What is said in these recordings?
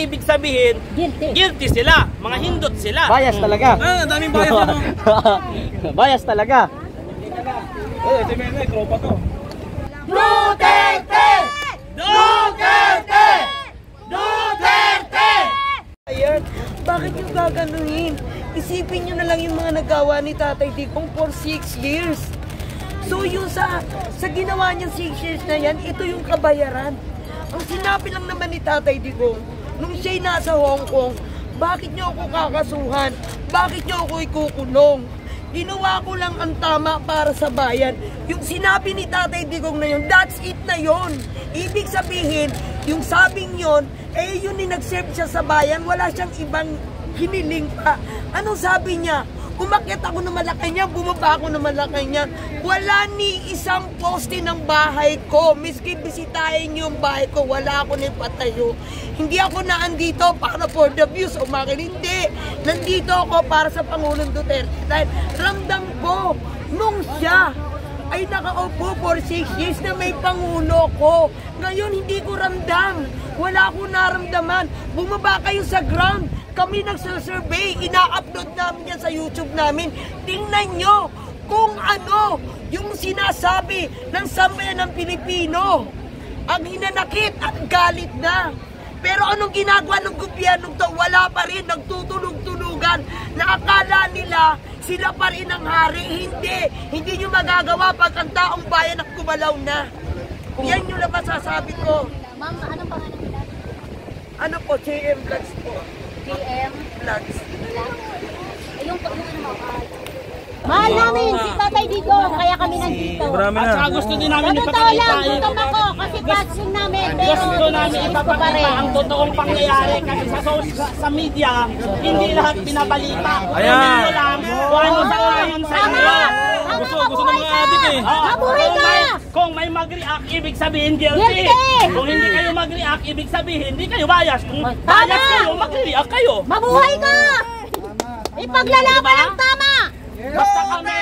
ibig sabihin, guilty sila, mga hindot sila. Bias talaga. Daming bias ano. Bias talaga. Si Meme, tropa to. Duterte! Duterte! Duterte! Ayan, bakit yung gaganuhin? Isipin nyo na lang yung mga nagawa ni Tatay Digong for 6 years. So yung sa ginawa niyang 6 years na yan, ito yung kabayaran. Ang sinabi lang naman ni Tatay Digong, nung siya'y nasa Hong Kong, bakit niyo ako kakasuhan? Bakit niyo ako ikukulong? Ginawa ko lang ang tama para sa bayan. Yung sinabi ni Tatay Digong na yun, that's it na yun. Ibig sabihin, yung sabing yun, yun yung nag-serve siya sa bayan, wala siyang ibang hiniling pa. Anong sabi niya? Umakyat ako ng Malacanang, bumaba ako ng Malacanang. Wala ni isang poste ng bahay ko. Miski bisitahin yung bahay ko, wala ako na patayo. Hindi ako naandito para for the views o makin. Hindi. Nandito ako para sa Pangulong Duterte. Dahil ramdam ko, nung siya ay nakaupo for 6 years na may Pangulo ko. Ngayon hindi ko ramdam. Wala akong naramdaman. Bumaba kayo sa ground. Kami nagsasurvey, ina-upload namin yan sa YouTube namin. Tingnan nyo kung ano yung sinasabi ng sambayan ng Pilipino. Ang hinanakit at galit na. Pero anong ginagawa ng gobyerno to? Wala pa rin, nagtutulog-tulugan na akala nila sila pa rin ang hari. Hindi nyo magagawa pag ang taong bayan ang kumalaw na. Yan yung na masasabi ko. Ma'am, anong pangalan nila? Ano po, JM Vlogs po. JM Vlogs. Yung mahal namin si Tatay Digong, kaya kami nandito. At saka gusto din namin Totoo lang, gutom ako kasi passing namin. Gusto namin ipapakita ang totoong pangyayari kasi sa media, hindi lahat binabalita. Ayan! Kung ano sa ngayon sa inyo. Gusto ng mga adik eh. Mabuhay ka! Kung may mag-react, ibig sabihin guilty. Kung hindi kayo mag-react, ibig sabihin hindi kayo bias. Kung bias kayo, mag-react kayo. Mabuhay ka! Ipaglalaban ang tama! Basta kami,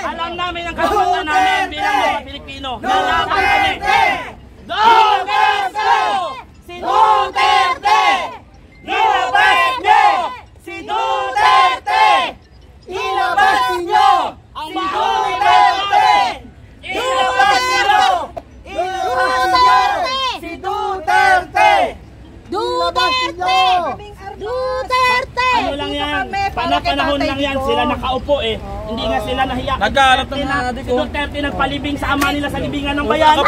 alam namin ang karapatan namin bilang mga Pilipino. Lalaban kami. Duterte! Si Duterte! Ilabas nyo! Si Duterte! Ilabas nyo! Ang mga Duterte! Ilabas nyo! Ilabas nyo! Si Duterte! Duterte! Duterte! Ano lang yan? Panahon lang yan. Sila nakaupo eh. Hindi nga sila nahiya. Nagkalat ng mga adik Si Duterte nagpalibing sa ama nila sa libingan ng bayan.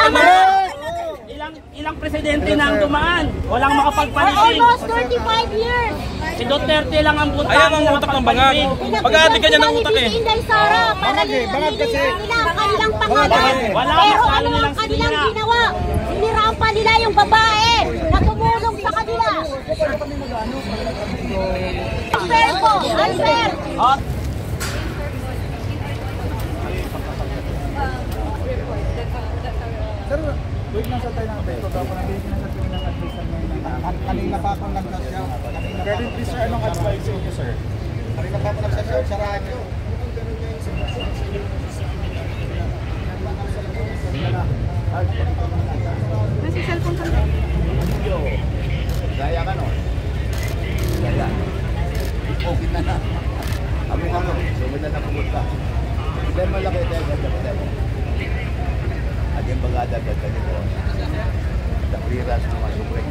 Ilang presidente na ang dumaan. Walang makapagpalibing. Almost 35 years! Si Duterte lang ang buntang. Ayan ang utak ng bangag. Pag-adik ka niya ng utak eh. Inday Sara, para nila ang kanilang pangalan. Wala, Pero mas lalo ano ang nilang kanilang sinira. ginawa? Siniraan pa nila yung babae na tumulong sa kanila. Unfair po, unfair. Sir, wait lang sa tayo natin. Ito daw po nabigyan na sa tuwing ng advice ng kanina pa akong nag-show. Kevin, please sir, anong advice niyo sir? Kanina pa ako nag-show sa radyo. Nasa cellphone ka na. Gaya ka no? Gaya. Okay na na. Amo, sumid na pumunta. Hindi malaki tayo ganda. Aging bagada nito. Dapiras ng mga supre.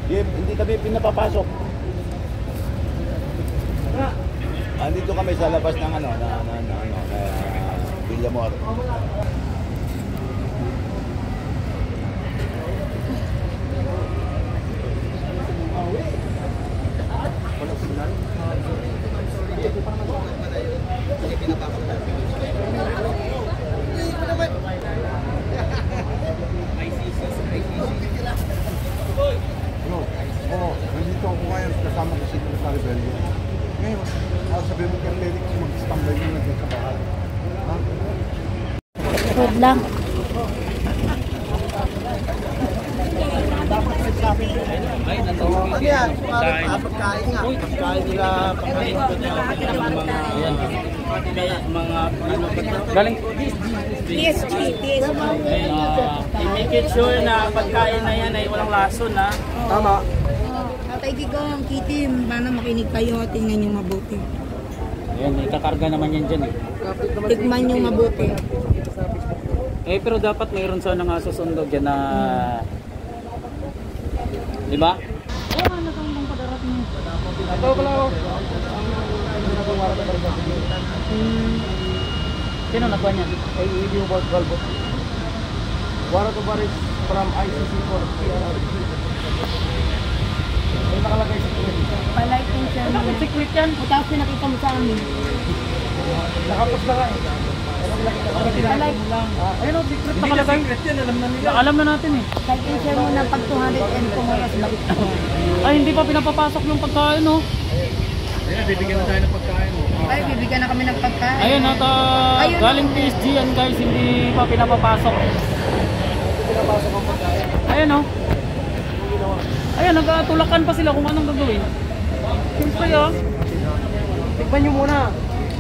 Hindi kami pinapapasok. Andito kami sa labas ng Villamor. Oo, nandito ako ngayon kasama ko si Secretary Rebellion. Ngayon, sabi mo kay Felix, mag-standby mo na dyan sa bahay. Ha? Food lang. Ano yan? Pagkain nga. Pagkain nila, pagkain mga Galing. PSG. i-make it sure na pagkain na yan ay walang lason ha. Tama. Tatay Digong, Kitim, sana makinig kayo, tingnan nyo mabuti. Ayan, ikakarga naman yan dyan eh. Tikman nyo mabuti. Eh, pero dapat mayroon sana nga susundo dyan na... Di ba? Ito pala ako. Sino nagwa niyan? Ay, video about Galbo. Wara to Baris from ICC for PRRC. May nakalagay sa tuwid. Palike yung siya. Ano kung secret yan? Tapos pinakita mo sa amin. Nakapos na nga eh. Palike. Ayun o, secret nakalagay. Secret yan, alam na nila. Alam na natin eh. Like and share mo na pag 200 and kumaras balik ko. Ay, hindi pa pinapapasok yung pagkain oh. Ayan, bibigyan na tayo ng pagkain mo. Ay, bibigyan na kami ng pagkain. Ayun at Ayun, galing PSG yan guys, hindi pa pinapapasok. Pinapasok ang pagkain. Ayun oh. Ayun, nagtulakan pa sila kung anong gagawin. Siyempre oh. Tikman nyo muna.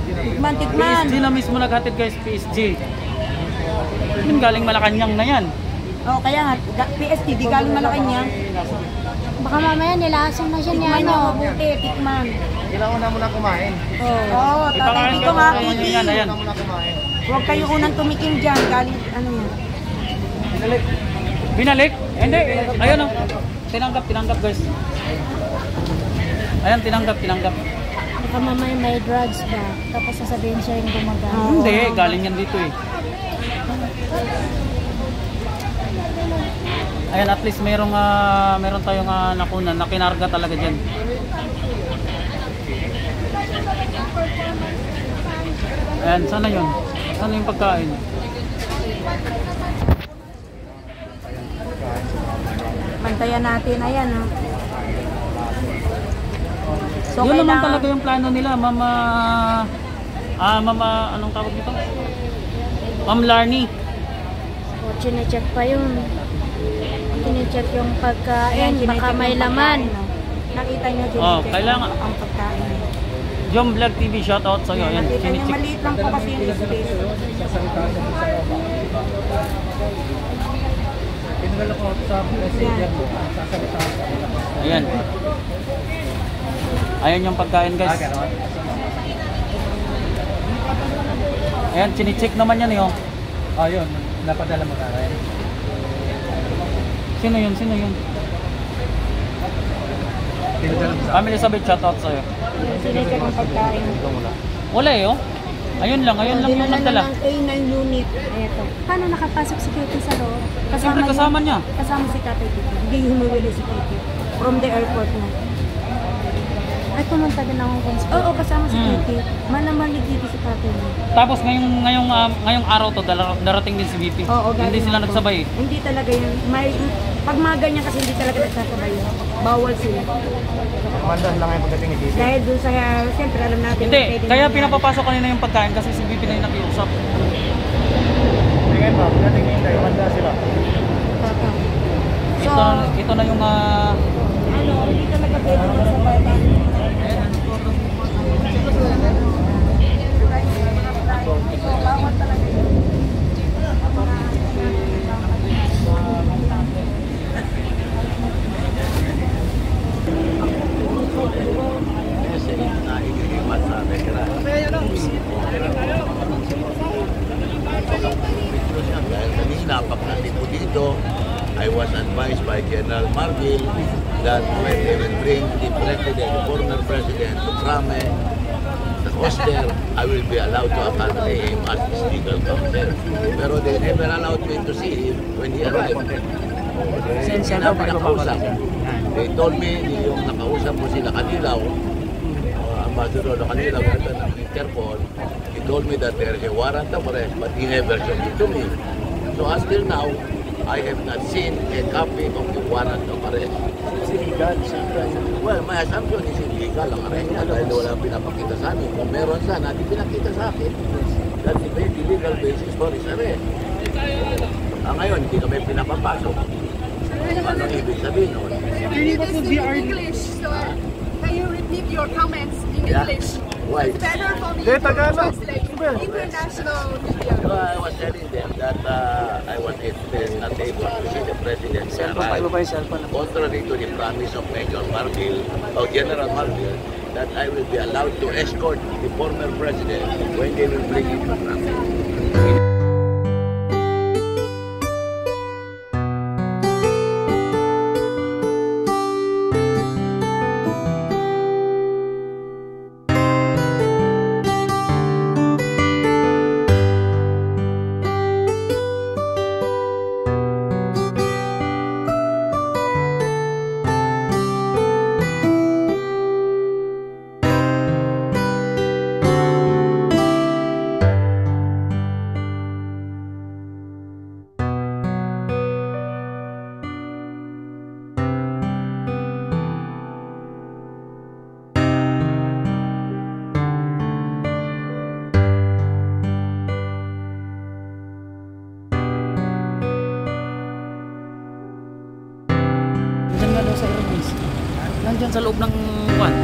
Tikman. PSG na mismo naghatid guys, PSG. Yung galing Malacanang na yan. Oh, kaya nga, PSG, di galing Malacanang. Baka mamaya nilason na siya niya. Tikman nyo mabuti, tikman. Kailangan na muna kumain. Oo, Tatay Ipakain Digong, ko ha, kung ano Kitty. yan, ayan. Muna kumain. Huwag kayo unang tumikim dyan, galing, ano yan. Binalik? Hindi. Ayun oh. Tinanggap guys. Ayan, tinanggap. Baka mamaya may drugs ba? Tapos sasabihin siya yung gumagana. Hindi, galing yan dito eh. Ayan, at least meron tayong nakunan, nakinarga talaga dyan. Ayan, sana yun? Sana yung pagkain? Bantayan natin, ayan, oh. So, Yun naman kailangan- talaga yung plano nila, Mama, anong tawag dito? Ma'am Larnie. O, chinecheck pa yun. Chinecheck yung pagkain. Ayan, Baka chinecheck may yung laman. pagkain, oh. Nakita nyo, Oh, chinecheck kailangan. ang pagkain. Jom Vlog TV, shoutout sa'yo. Ayan, Nakita nyo, chinichik. maliit lang po kasi yung space. Pinagala ko sa messenger mo. Sasalita ako. Ayan. Ayan yung pagkain guys. Ayan, chinichik naman yan eh oh. Ayun, napadala mo na rin. Sino yun? Pinadala mo sa Kami Elizabeth, shoutout sa'yo. Chinecheck ang pagkain. Wala eh oh. Ayun lang yung Dinala nagdala. na ng K9 unit. Eto. Paano nakapasok si Kitty sa loob? Siyempre kasama niya. Kasama si Tatay Tito. Hindi humuwili si Tito. From the airport na. Ay, pumunta din ako kung Oo, kasama si Hmm. Kitty. Malaman ni Kitty si Tatay niya. Tapos ngayong araw to darating din si VP. Oo, Hindi galing sila ako. nagsabay. Hindi talaga yun. Pag mga ganyan kasi hindi talaga nagsasabay yun. Bawal sila. Mandas lang yung pagdating ni Titi. Dahil dun sa, siyempre alam natin. Hindi, pwede kaya naman pinapapasok kanina yung pagkain kasi si VP na yung nakiusap. Tingnan ba, pagdating ni Inday, mandas sila. Tata. So, Ito na yung ano, hindi talaga pwede nagsasabay. Bawal talaga yun. Dahil kanina, pag nandito dito, I was advised by General Margil that when they will bring the president, the former president to Krame, hoster, I will be allowed to accompany him as his legal counsel. Pero they never allowed me to see him when he arrived. Hindi namin nakausap. They told me yung nakausap mo sila Kanilaw, Ambassador na Kanilaw, ganda ng Interpol, he told me that there is a warrant of arrest, but he never showed it to me. So as till now, I have not seen a copy of the warrant of arrest. It's illegal. Well, my assumption is illegal ang arrest niya dahil wala pinapakita sa amin. Kung meron sana, di pinakita sa akin. That's the legal basis for his arrest. Ngayon, hindi kami pinapapasok. Anong ibig sabihin nun? What would be our English? So, can you repeat your comments in English? Why? It's better for me to translate international media. So I was telling them that I was not able to see the president contrary to the promise of Major Marville, or General Marville, that I will be allowed to escort the former president when they will bring him to Francis. Nandyan sa loob ng kwan.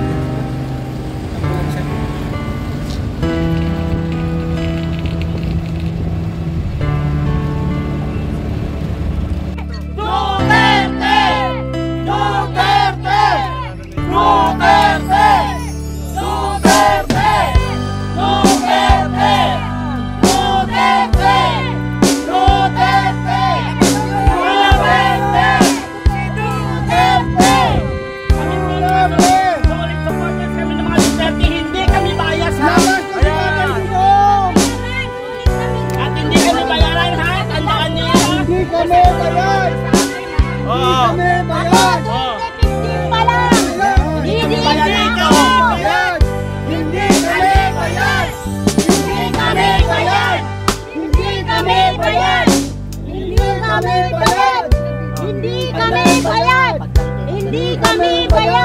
Hindi kami bayad!